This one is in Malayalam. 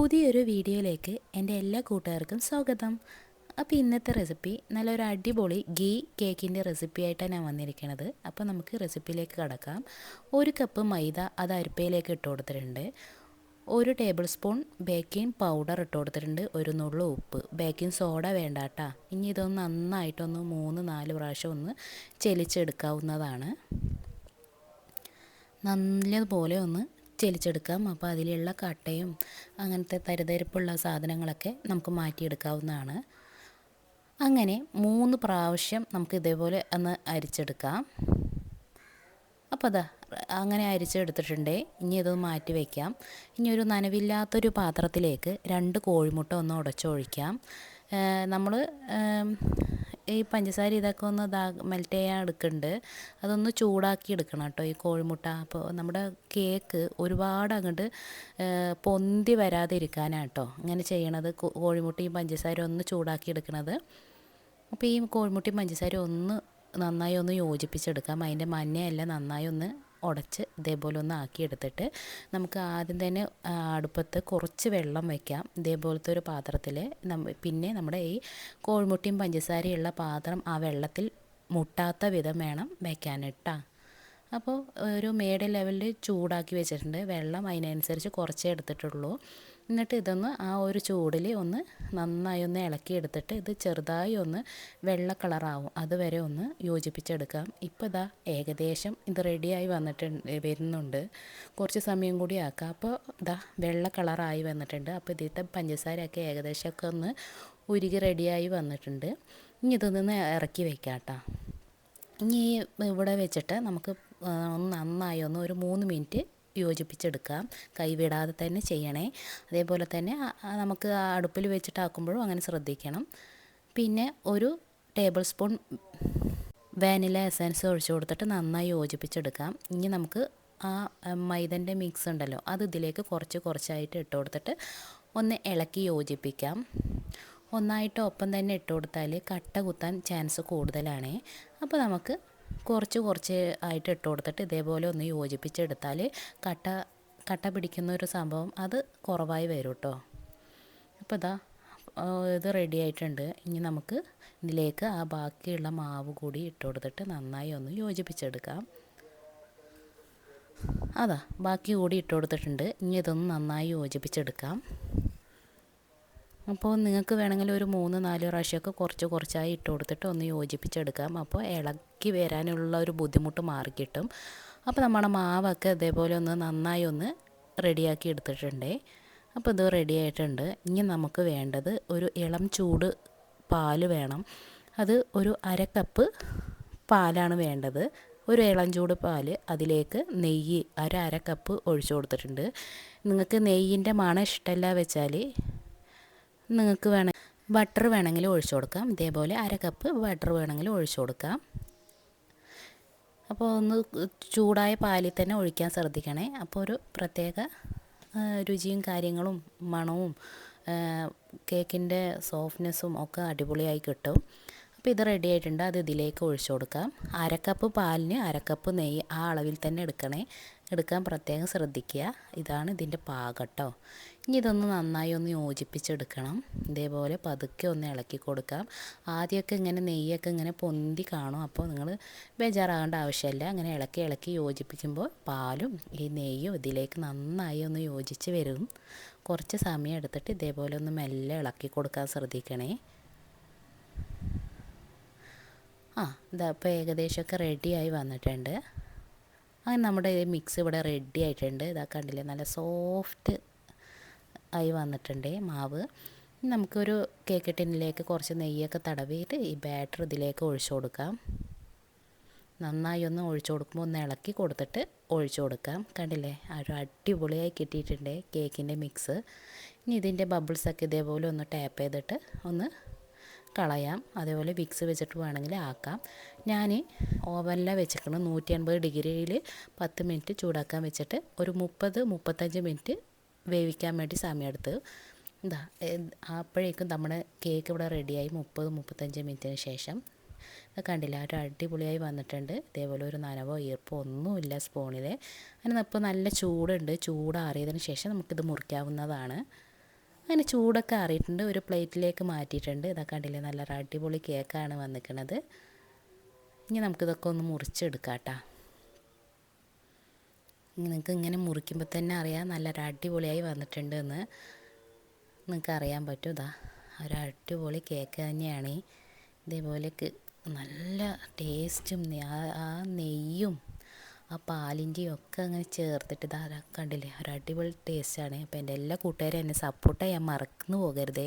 പുതിയൊരു വീഡിയോയിലേക്ക് എൻ്റെ എല്ലാ കൂട്ടുകാർക്കും സ്വാഗതം. അപ്പോൾ ഇന്നത്തെ റെസിപ്പി നല്ലൊരു അടിപൊളി ഗീ കേക്കിൻ്റെ റെസിപ്പി ആയിട്ടാണ് ഞാൻ വന്നിരിക്കുന്നത്. അപ്പോൾ നമുക്ക് റെസിപ്പിയിലേക്ക് കടക്കാം. 1 കപ്പ് മൈദ അത് അരിപ്പയിലേക്ക് ഇട്ട് കൊടുത്തിട്ടുണ്ട്. 1 ടേബിൾ സ്പൂൺ ബേക്കിംഗ് പൗഡർ ഇട്ട് കൊടുത്തിട്ടുണ്ട്. 1 നുള്ളു ഉപ്പ്. ബേക്കിംഗ് സോഡ വേണ്ട കേട്ടോ. ഇനി ഇതൊന്ന് നന്നായിട്ടൊന്ന് 3-4 പ്രാവശ്യം ഒന്ന് ചെലിച്ചെടുക്കാവുന്നതാണ്. നല്ലതുപോലെ ഒന്ന് ചെലിച്ചെടുക്കാം. അപ്പോൾ അതിലുള്ള കട്ടയും അങ്ങനത്തെ തരിതരിപ്പുള്ള സാധനങ്ങളൊക്കെ നമുക്ക് മാറ്റിയെടുക്കാവുന്നതാണ്. അങ്ങനെ 3 പ്രാവശ്യം നമുക്ക് ഇതേപോലെ ഒന്ന് അരിച്ചെടുക്കാം. അപ്പോൾ അതാ അങ്ങനെ അരിച്ചെടുത്തിട്ടുണ്ട്. ഇനി ഇതൊന്ന് മാറ്റി വയ്ക്കാം. ഇനി ഒരു നനവില്ലാത്തൊരു പാത്രത്തിലേക്ക് 2 കോഴിമുട്ട ഒന്ന് ഉടച്ചൊഴിക്കാം. നമ്മൾ ഈ പഞ്ചസാര ഇതൊക്കെ ഒന്ന് മെൽറ്റ് ചെയ്യാൻ എടുക്കുന്നുണ്ട്. അതൊന്ന് ചൂടാക്കി എടുക്കണം കേട്ടോ ഈ കോഴിമുട്ട. അപ്പോൾ നമ്മുടെ കേക്ക് ഒരുപാട് അങ്ങോട്ട് പൊന്തി വരാതെ ഇരിക്കാനാണ് കേട്ടോ ഇങ്ങനെ ചെയ്യണത്. കോഴിമുട്ടയും പഞ്ചസാര ഒന്ന് ചൂടാക്കി എടുക്കണത്. അപ്പോൾ ഈ കോഴിമുട്ടയും പഞ്ചസാര ഒന്ന് നന്നായി ഒന്ന് യോജിപ്പിച്ചെടുക്കാം. അതിൻ്റെ മഞ്ഞയെല്ലാം നന്നായി ഒന്ന് ഉടച്ച് ഇതേപോലെ ഒന്ന് ആക്കിയെടുത്തിട്ട് നമുക്ക് ആദ്യം തന്നെ അടുപ്പത്ത് കുറച്ച് വെള്ളം വയ്ക്കാം. ഇതേപോലത്തെ ഒരു പാത്രത്തിൽ പിന്നെ നമ്മുടെ ഈ കോഴിമുട്ടയും പഞ്ചസാരയുള്ള പാത്രം ആ വെള്ളത്തിൽ മുട്ടാത്ത വിധം വേണം വയ്ക്കാനിട്ടാ. അപ്പോൾ ഒരു മീഡിയം ലെവലിൽ ചൂടാക്കി വെച്ചിട്ടുണ്ട്. വെള്ളം അതിനനുസരിച്ച് കുറച്ചേ എടുത്തിട്ടുള്ളൂ. എന്നിട്ട് ഇതൊന്ന് ആ ഒരു ചൂടിൽ ഒന്ന് നന്നായി ഒന്ന് ഇളക്കിയെടുത്തിട്ട് ഇത് ചെറുതായി ഒന്ന് വെള്ള കളറാവും അതുവരെ ഒന്ന് യോജിപ്പിച്ചെടുക്കാം. ഇപ്പോൾ ഇതാ ഏകദേശം ഇത് റെഡിയായി വരുന്നുണ്ട്. കുറച്ച് സമയം കൂടി ആക്കാം. അപ്പോൾ ഇതാ വെള്ള കളറായി വന്നിട്ടുണ്ട്. അപ്പോൾ ഇതിലത്തെ പഞ്ചസാരയൊക്കെ ഏകദേശമൊക്കെ ഒന്ന് ഉരുകി റെഡിയായി വന്നിട്ടുണ്ട്. ഇനി ഇതൊന്ന് ഇറക്കി വെക്കാം കേട്ടോ. ഇനി ഇവിടെ വെച്ചിട്ട് നമുക്ക് ഒന്ന് നന്നായി ഒന്ന് ഒരു 3 മിനിറ്റ് യോജിപ്പിച്ചെടുക്കാം. കൈവിടാതെ തന്നെ ചെയ്യണേ. അതേപോലെ തന്നെ നമുക്ക് അടുപ്പിൽ വെച്ചിട്ടാക്കുമ്പോഴും അങ്ങനെ ശ്രദ്ധിക്കണം. പിന്നെ 1 ടേബിൾ സ്പൂൺ വാനില എസൻസ് ഒഴിച്ചു കൊടുത്തിട്ട് നന്നായി യോജിപ്പിച്ചെടുക്കാം. ഇനി നമുക്ക് ആ മൈദൻ്റെ മിക്സ് ഉണ്ടല്ലോ അത് ഇതിലേക്ക് കുറച്ചായിട്ട് ഇട്ട് കൊടുത്തിട്ട് ഒന്ന് ഇളക്കി യോജിപ്പിക്കാം. ഒന്നായിട്ട് ഒപ്പം തന്നെ ഇട്ട് കൊടുത്താൽ കട്ട കുത്താൻ ചാൻസ് കൂടുതലാണ്. അപ്പോൾ നമുക്ക് കുറച്ച് ആയിട്ട് ഇട്ട് കൊടുത്തിട്ട് ഇതേപോലെ ഒന്ന് യോജിപ്പിച്ചെടുത്താൽ കട്ട പിടിക്കുന്ന ഒരു സംഭവം അത് കുറവായി വരും കേട്ടോ. അപ്പോൾ ഇതാ ഇത് റെഡി ആയിട്ടുണ്ട്. ഇനി നമുക്ക് ഇതിലേക്ക് ആ ബാക്കിയുള്ള മാവ് കൂടി ഇട്ട് കൊടുത്തിട്ട് നന്നായി ഒന്ന് യോജിപ്പിച്ചെടുക്കാം. അതാ ബാക്കി കൂടി ഇട്ട് കൊടുത്തിട്ടുണ്ട്. ഇനി ഇതൊന്ന് നന്നായി യോജിപ്പിച്ചെടുക്കാം. അപ്പോൾ നിങ്ങൾക്ക് വേണമെങ്കിൽ ഒരു 3-4 പ്രാവശ്യമൊക്കെ കുറച്ചായി ഇട്ട് കൊടുത്തിട്ട് ഒന്ന് യോജിപ്പിച്ചെടുക്കാം. അപ്പോൾ ഇളക്കി വരാനുള്ള ഒരു ബുദ്ധിമുട്ട് മാറിക്കിട്ടും. അപ്പോൾ നമ്മുടെ മാവൊക്കെ ഇതേപോലെ ഒന്ന് നന്നായി ഒന്ന് റെഡിയാക്കി എടുത്തിട്ടുണ്ടേ. അപ്പോൾ ഇത് റെഡി ആയിട്ടുണ്ട്. ഇനി നമുക്ക് വേണ്ടത് ഒരു ഇളം ചൂട് പാല് വേണം. അത് ഒരു 1/2 കപ്പ് പാലാണ് വേണ്ടത്. ഒരു ഇളം ചൂട് പാല് അതിലേക്ക് നെയ്യ് 1/2 കപ്പ് ഒഴിച്ചു കൊടുത്തിട്ടുണ്ട്. നിങ്ങൾക്ക് നെയ്യിൻ്റെ മണം ഇഷ്ടമല്ല വെച്ചാൽ നിങ്ങൾക്ക് ബട്ടർ വേണമെങ്കിൽ ഒഴിച്ചു കൊടുക്കാം. ഇതേപോലെ 1/2 കപ്പ് ബട്ടർ വേണമെങ്കിൽ ഒഴിച്ചു കൊടുക്കാം. അപ്പോൾ ഒന്ന് ചൂടായ പാലിൽ തന്നെ ഒഴിക്കാൻ ശ്രദ്ധിക്കണേ. അപ്പോൾ ഒരു പ്രത്യേക രുചിയും കാര്യങ്ങളും മണവും കേക്കിൻ്റെ സോഫ്റ്റ്നെസ്സും ഒക്കെ അടിപൊളിയായി കിട്ടും. അപ്പോൾ ഇത് റെഡി ആയിട്ടുണ്ട്. അത് ഇതിലേക്ക് ഒഴിച്ചു കൊടുക്കാം. 1/2 കപ്പ് പാലിന് 1/2 കപ്പ് നെയ്യ് ആ അളവിൽ തന്നെ എടുക്കാൻ പ്രത്യേകം ശ്രദ്ധിക്കുക. ഇതാണ് ഇതിൻ്റെ പാകട്ടോ. ഇനി ഇതൊന്ന് നന്നായി ഒന്ന് യോജിപ്പിച്ചെടുക്കണം. ഇതേപോലെ പതുക്കെ ഒന്ന് ഇളക്കി കൊടുക്കാം. ആദ്യമൊക്കെ ഇങ്ങനെ നെയ്യൊക്കെ ഇങ്ങനെ പൊന്തി കാണും. അപ്പോൾ നിങ്ങൾ ബേജാറാകേണ്ട ആവശ്യമില്ല. അങ്ങനെ ഇളക്കി യോജിപ്പിക്കുമ്പോൾ പാലും ഈ നെയ്യും ഇതിലേക്ക് നന്നായി ഒന്ന് യോജിച്ച് വരും. കുറച്ച് സമയം എടുത്തിട്ട് ഇതേപോലെ ഒന്ന് മെല്ലെ ഇളക്കി കൊടുക്കാൻ ശ്രദ്ധിക്കണേ. ഇതാ ഇപ്പോൾ ഏകദേശമൊക്കെ റെഡിയായി വന്നിട്ടുണ്ട്. അങ്ങനെ നമ്മുടെ മിക്സ് ഇവിടെ റെഡി ആയിട്ടുണ്ട്. ഇതാ കണ്ടില്ലേ, നല്ല സോഫ്റ്റ് ആയി വന്നിട്ടുണ്ട് മാവ്. നമുക്കൊരു കേക്ക് ടിന്നിലേക്ക് കുറച്ച് നെയ്യൊക്കെ തടവിയിട്ട് ഈ ബാറ്റർ ഇതിലേക്ക് ഒഴിച്ചു കൊടുക്കാം. നന്നായി ഒന്ന് ഒഴിച്ചു കൊടുക്കുമ്പോൾ ഒന്ന് ഇളക്കി കൊടുത്തിട്ട് ഒഴിച്ചു കൊടുക്കാം. കണ്ടില്ലേ, ഒരു അടിപൊളിയായി കിട്ടിയിട്ടുണ്ട് കേക്കിൻ്റെ മിക്സ്. ഇനി ഇതിൻ്റെ ബബിൾസൊക്കെ ഇതേപോലെ ഒന്ന് ടാപ്പ് ചെയ്തിട്ട് ഒന്ന് കളയാം. അതേപോലെ വിക്സ് വെച്ചിട്ട് വേണമെങ്കിൽ ആക്കാം. ഞാൻ ഓവനിലാണ് വെച്ചിരിക്കുന്നത്. 180 ഡിഗ്രിയിൽ 10 മിനിറ്റ് ചൂടാക്കാൻ വെച്ചിട്ട് ഒരു 30-35 മിനിറ്റ് വേവിക്കാൻ വേണ്ടി സമയമെടുത്ത് ഇതാ അപ്പോഴേക്കും നമ്മുടെ കേക്ക് ഇവിടെ റെഡിയായി. 30-35 മിനിറ്റിന് ശേഷം കണ്ടില്ല, ഒരു അടിപൊളിയായി വന്നിട്ടുണ്ട്. ഇതേപോലെ ഒരു നനവോ ഈർപ്പോ ഒന്നുമില്ല സ്പൂണിൽ. അതിന് ഇപ്പോൾ നല്ല ചൂടുണ്ട്. ചൂടാറിയതിന് ശേഷം നമുക്കിത് മുറിക്കാവുന്നതാണ്. അങ്ങനെ ചൂടൊക്കെ ആറിയിട്ടുണ്ട്. ഒരു പ്ലേറ്റിലേക്ക് മാറ്റിയിട്ടുണ്ട്. ഇതൊക്കെ കണ്ടില്ലേ, നല്ല അടിപൊളി കേക്കാണ് വന്നിരിക്കുന്നത്. ഇനി നമുക്കിതൊക്കെ ഒന്ന് മുറിച്ചെടുക്കാം കേട്ടോ. നിങ്ങൾക്ക് ഇങ്ങനെ മുറിക്കുമ്പോൾ തന്നെ അറിയാം നല്ല അടിപൊളിയായി വന്നിട്ടുണ്ട് എന്ന് നിങ്ങൾക്ക് അറിയാൻ പറ്റും. ഇതാ ഒരു അടിപൊളി കേക്ക് തന്നെയാണ്. ഇതേപോലെ നല്ല ടേസ്റ്റും ആ നെയ്യും ആ പാലിൻ്റെയും ഒക്കെ അങ്ങനെ ചേർത്തിട്ട് ഇതാ കണ്ടില്ലേ, ഒരു അടിപൊളി ടേസ്റ്റാണ്. അപ്പോൾ എൻ്റെ എല്ലാ കൂട്ടുകാരും എന്നെ സപ്പോർട്ട് ചെയ്യാൻ മറന്നു പോകരുതേ.